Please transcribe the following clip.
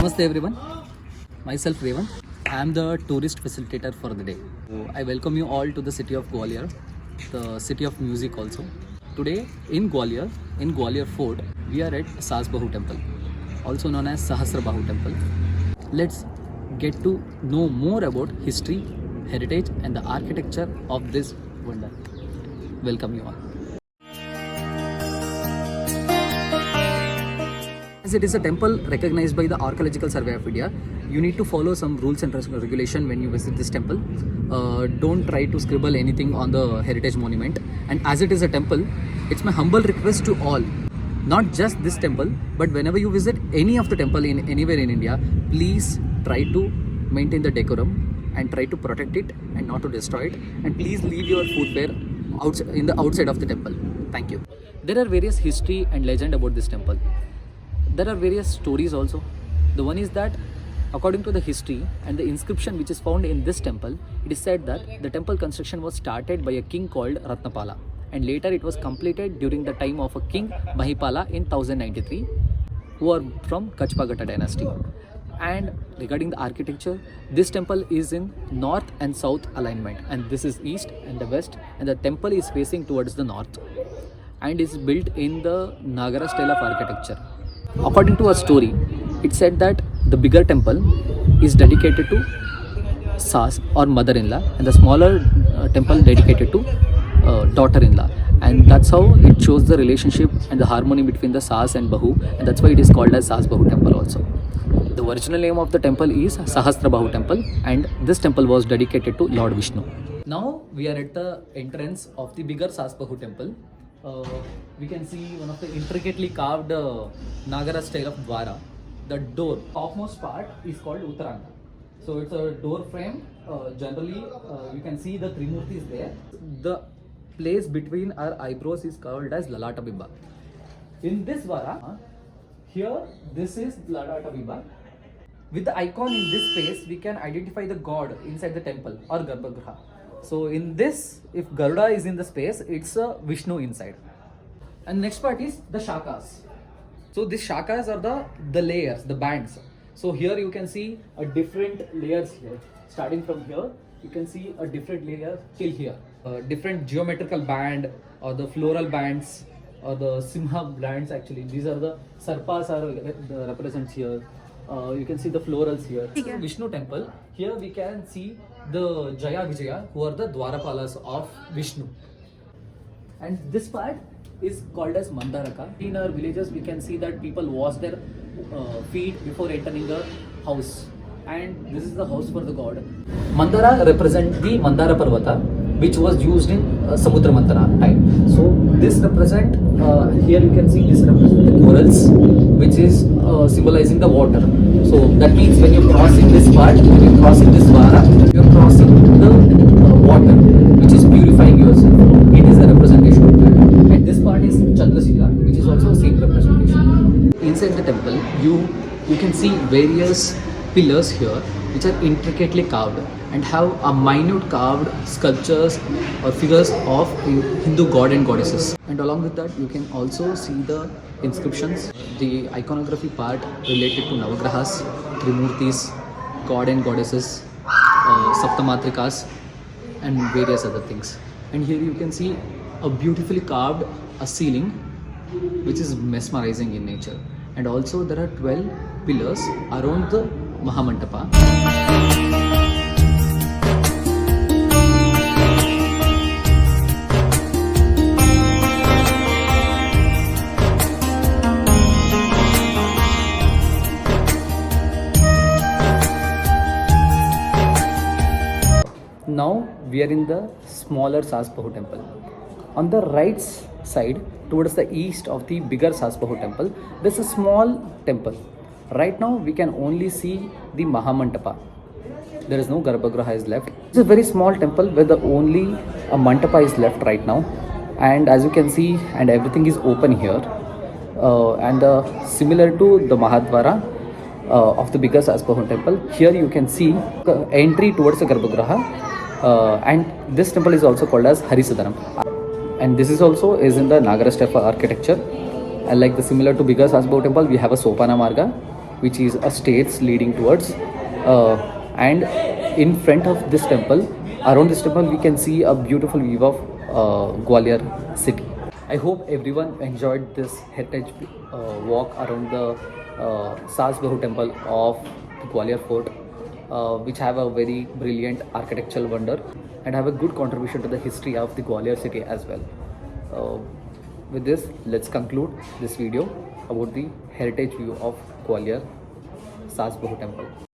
Namaste everyone, myself Revan. I am the tourist facilitator for the day. I welcome you all to the city of Gwalior, the city of music also. Today in Gwalior Fort, we are at Saaz Bahu temple, also known as Sahasra Bahu temple. Let's get to know more about history, heritage and the architecture of this wonder. Welcome you all. As it is a temple recognized by the Archaeological Survey of India, you need to follow some rules and regulation when you visit this temple. Don't try to scribble anything on the heritage monument. And as it is a temple, it's my humble request to all, not just this temple, but whenever you visit any of the temple in anywhere in India, please try to maintain the decorum and try to protect it and not to destroy it. And please leave your footwear in the outside of the temple. Thank you. There are various history and legend about this temple. There are various stories also. The one is that according to the history and the inscription which is found in this temple, it is said that the temple construction was started by a king called Ratnapala, and later it was completed during the time of a king Mahipala in 1093, who are from Kachpagata dynasty. And regarding the architecture, this temple is in north and south alignment, and this is east and the west, and the temple is facing towards the north and is built in the Nagara style of architecture. According to a story, it said that the bigger temple is dedicated to Saaz or mother-in-law, and the smaller temple dedicated to daughter-in-law, and that's how it shows the relationship and the harmony between the Saaz and Bahu, and that's why it is called as Saaz Bahu temple also. The original name of the temple is Sahasra Bahu temple, and this temple was dedicated to Lord Vishnu. Now we are at the entrance of the bigger Saaz Bahu temple. We can see one of the intricately carved Nagara style of Dwara. The door, topmost part is called Uttaranga. So it's a door frame. Generally, you can see the Trimurtis there. The place between our eyebrows is called as Lalata Bimba. In this Dwara, here this is Lalata Bimba. With the icon in this space, we can identify the god inside the temple or Garbhagriha. So in this, if Garuda is in the space, it's a Vishnu inside. And next part is the shakas. So these shakas are the layers, the bands. So here you can see a different layers here. Starting from here, you can see a different layer till here. Different geometrical band or the floral bands or the simha bands actually. These are the sarpas are represents here. You can see the florals here. This is Vishnu temple. Here we can see the Jaya Vijaya, who are the Dwarapalas of Vishnu. And this part is called as Mandaraka. In our villages, we can see that people wash their feet before entering the house. And this is the house for the god. Mandara represents the Mandara Parvata, which was used in Samudra Mantana time. So this represent, here you can see this represent the corals, which is symbolizing the water. So that means when you're crossing this part, when you're crossing this Vara, you're crossing the water, which is purifying yourself. It is a representation of that. And this part is Chandrashila, which is also the same representation. Inside the temple, you can see various pillars here, which are intricately carved and have a minute carved sculptures or figures of Hindu god and goddesses. And along with that, you can also see the inscriptions, the iconography part related to Navagrahas, Trimurtis, god and goddesses, Saptamatrikas and various other things. And here you can see a beautifully carved ceiling, which is mesmerizing in nature. And also there are 12 pillars around the Mahamantapa. Now we are in the smaller Saaz Bahu temple. On the right side, towards the east of the bigger Saaz Bahu temple, there's a small temple. Right now we can only see the Mahamantapa. There is no Garbhagriha is left. It's a very small temple where the only a Mantapa is left right now. And as you can see, and everything is open here. Similar to the Mahadvara of the bigger Saaz Bahu temple, here you can see the entry towards the Garbhagriha. And this temple is also called as Harisadanam. And this is also is in the Nagara style architecture. And like the similar to bigger Saaz Bahu temple, we have a Sopana Marga which is a stairs leading towards. And in front of this temple, around this temple, we can see a beautiful view of Gwalior city. I hope everyone enjoyed this heritage walk around the Saaz Bahu temple of the Gwalior fort, which have a very brilliant architectural wonder and have a good contribution to the history of the Gwalior city as well. With this, let's conclude this video about the heritage view of Gwalior Saaz Bahu temple.